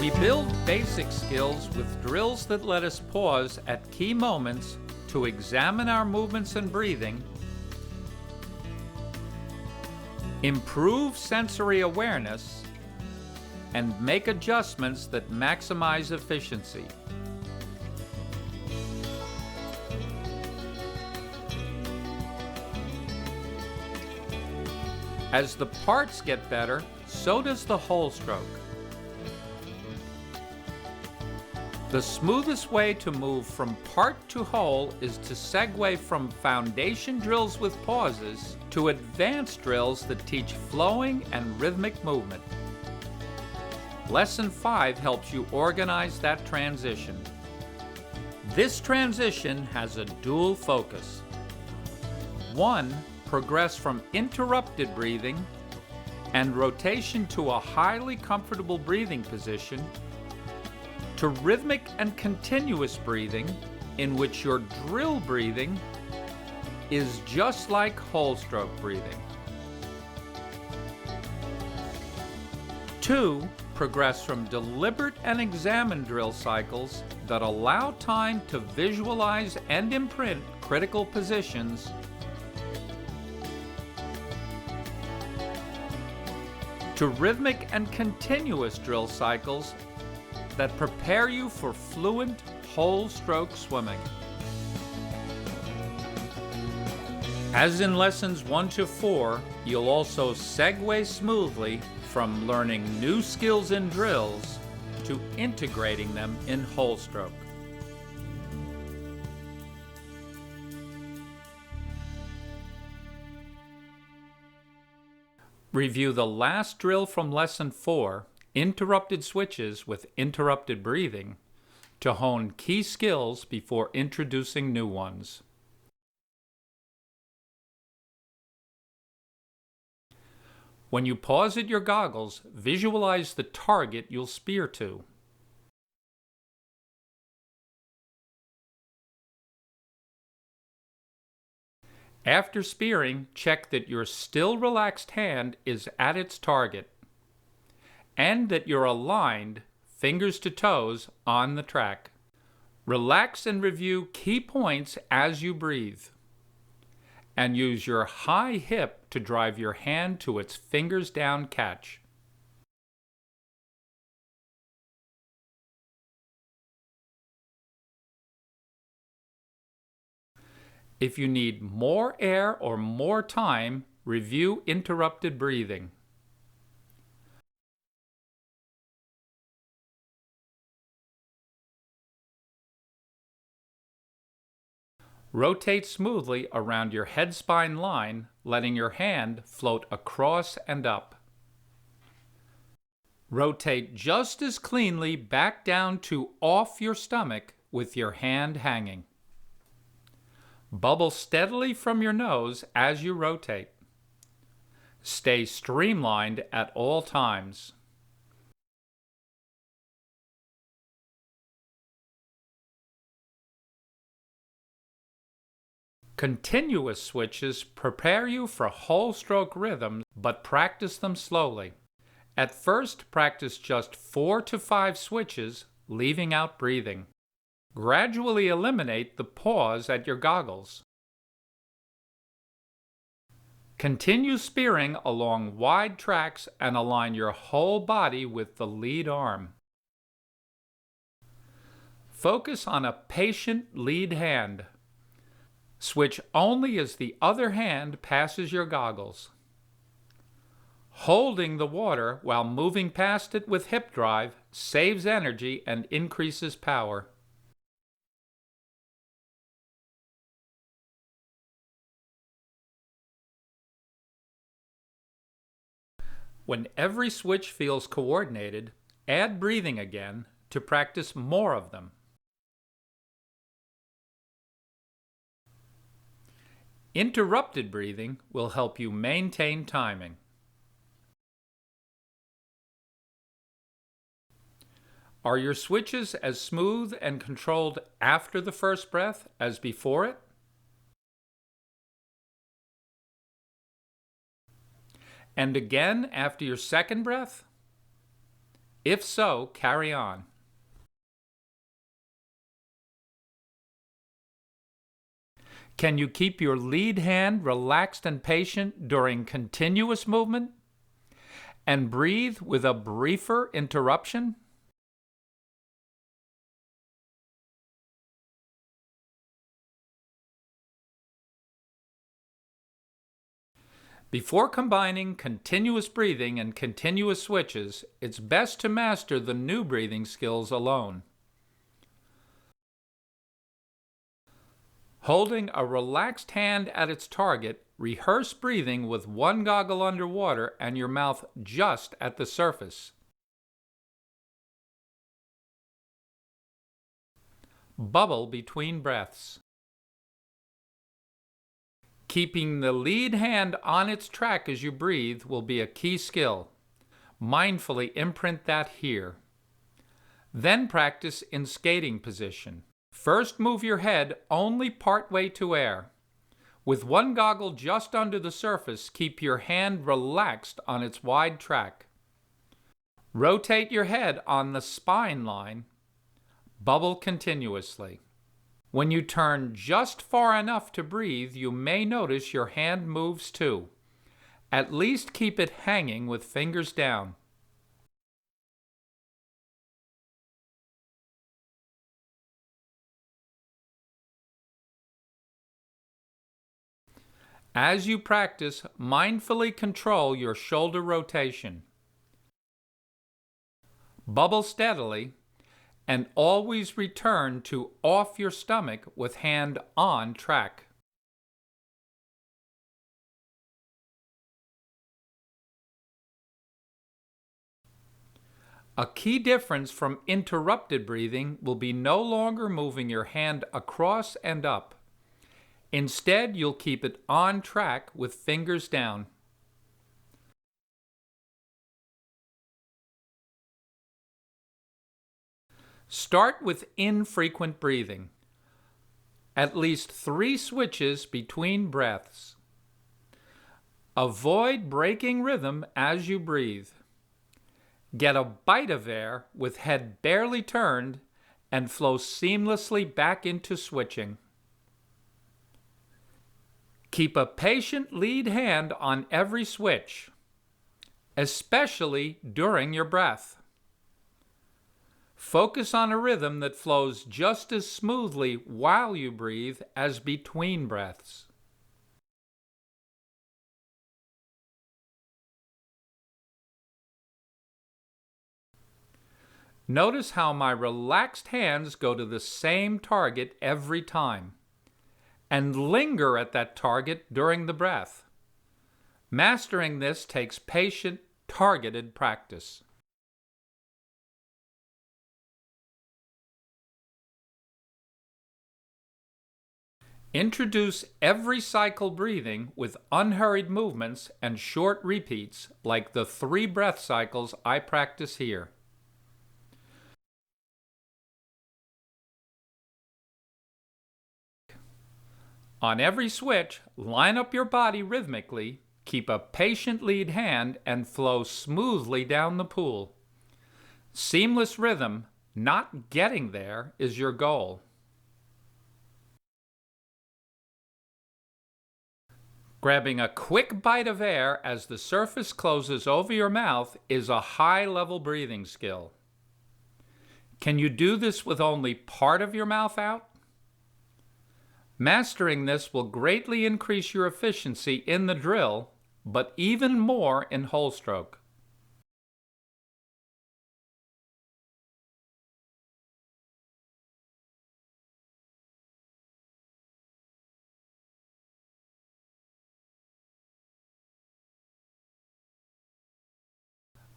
We build basic skills with drills that let us pause at key moments to examine our movements and breathing, improve sensory awareness, and make adjustments that maximize efficiency. As the parts get better, so does the whole stroke. The smoothest way to move from part to whole is to segue from foundation drills with pauses to advanced drills that teach flowing and rhythmic movement. Lesson 5 helps you organize that transition. This transition has a dual focus. 1. Progress from interrupted breathing and rotation to a highly comfortable breathing position to rhythmic and continuous breathing, in which your drill breathing is just like whole stroke breathing. 2. Progress from deliberate and examined drill cycles that allow time to visualize and imprint critical positions to rhythmic and continuous drill cycles that prepare you for fluent whole stroke swimming. As in lessons 1 to 4, you'll also segue smoothly from learning new skills in drills to integrating them in whole stroke. Review the last drill from lesson 4, interrupted switches with interrupted breathing, to hone key skills before introducing new ones. When you pause at your goggles, visualize the target you'll spear to. After spearing, check that your still relaxed hand is at its target and that you're aligned, fingers to toes, on the track. Relax and review key points as you breathe, and use your high hip to drive your hand to its fingers down catch. If you need more air or more time, review interrupted breathing. Rotate smoothly around your head-spine line, letting your hand float across and up. Rotate just as cleanly back down to off your stomach with your hand hanging. Bubble steadily from your nose as you rotate. Stay streamlined at all times. Continuous switches prepare you for whole stroke rhythms, but practice them slowly. At first, practice just 4 to 5 switches, leaving out breathing. Gradually eliminate the pause at your goggles. Continue spearing along wide tracks and align your whole body with the lead arm. Focus on a patient lead hand. Switch only as the other hand passes your goggles. Holding the water while moving past it with hip drive saves energy and increases power. When every switch feels coordinated, add breathing again to practice more of them. Interrupted breathing will help you maintain timing. Are your switches as smooth and controlled after the first breath as before it? And again after your second breath? If so, carry on. Can you keep your lead hand relaxed and patient during continuous movement? And breathe with a briefer interruption? Before combining continuous breathing and continuous switches, it's best to master the new breathing skills alone. Holding a relaxed hand at its target, rehearse breathing with one goggle underwater and your mouth just at the surface. Bubble between breaths. Keeping the lead hand on its track as you breathe will be a key skill. Mindfully imprint that here. Then practice in skating position. First, move your head only partway to air. With one goggle just under the surface, keep your hand relaxed on its wide track. Rotate your head on the spine line. Bubble continuously. When you turn just far enough to breathe, you may notice your hand moves too. At least keep it hanging with fingers down. As you practice, mindfully control your shoulder rotation. Bubble steadily and always return to off your stomach with hand on track. A key difference from interrupted breathing will be no longer moving your hand across and up. Instead, you'll keep it on track with fingers down. Start with infrequent breathing. At least 3 switches between breaths. Avoid breaking rhythm as you breathe. Get a bite of air with head barely turned and flow seamlessly back into switching. Keep a patient lead hand on every switch, especially during your breath. Focus on a rhythm that flows just as smoothly while you breathe as between breaths. Notice how my relaxed hands go to the same target every time, and linger at that target during the breath. Mastering this takes patient, targeted practice. Introduce every cycle breathing with unhurried movements and short repeats like the 3 breath cycles I practice here. On every switch, line up your body rhythmically, keep a patient lead hand, and flow smoothly down the pool. Seamless rhythm, not getting there, is your goal. Grabbing a quick bite of air as the surface closes over your mouth is a high-level breathing skill. Can you do this with only part of your mouth out? Mastering this will greatly increase your efficiency in the drill, but even more in whole stroke.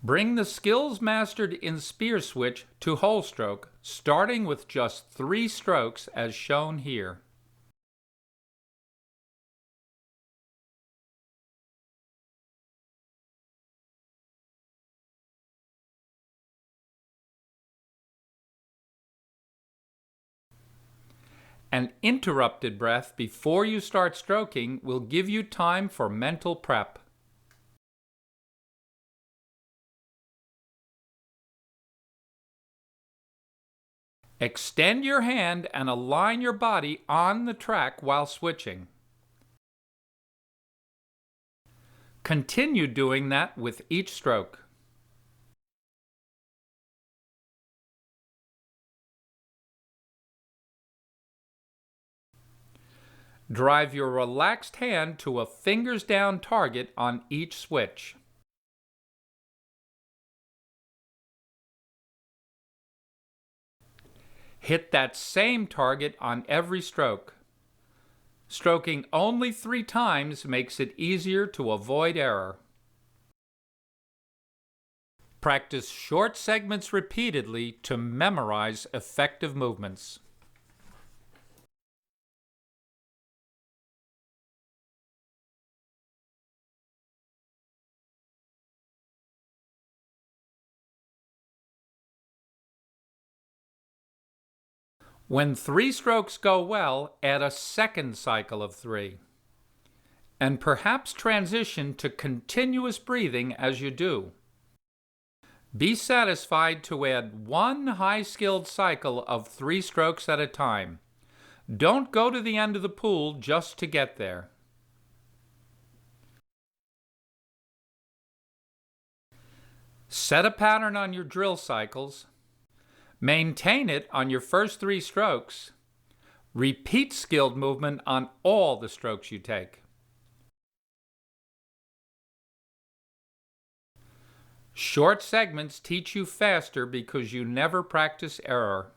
Bring the skills mastered in spear switch to whole stroke, starting with just 3 strokes as shown here. An interrupted breath before you start stroking will give you time for mental prep. Extend your hand and align your body on the track while switching. Continue doing that with each stroke. Drive your relaxed hand to a fingers down target on each switch. Hit that same target on every stroke. Stroking only 3 times makes it easier to avoid error. Practice short segments repeatedly to memorize effective movements. When 3 strokes go well, add a second cycle of 3. And perhaps transition to continuous breathing as you do. Be satisfied to add 1 high-skilled cycle of 3 strokes at a time. Don't go to the end of the pool just to get there. Set a pattern on your drill cycles. Maintain it on your first 3 strokes. Repeat skilled movement on all the strokes you take. Short segments teach you faster because you never practice error.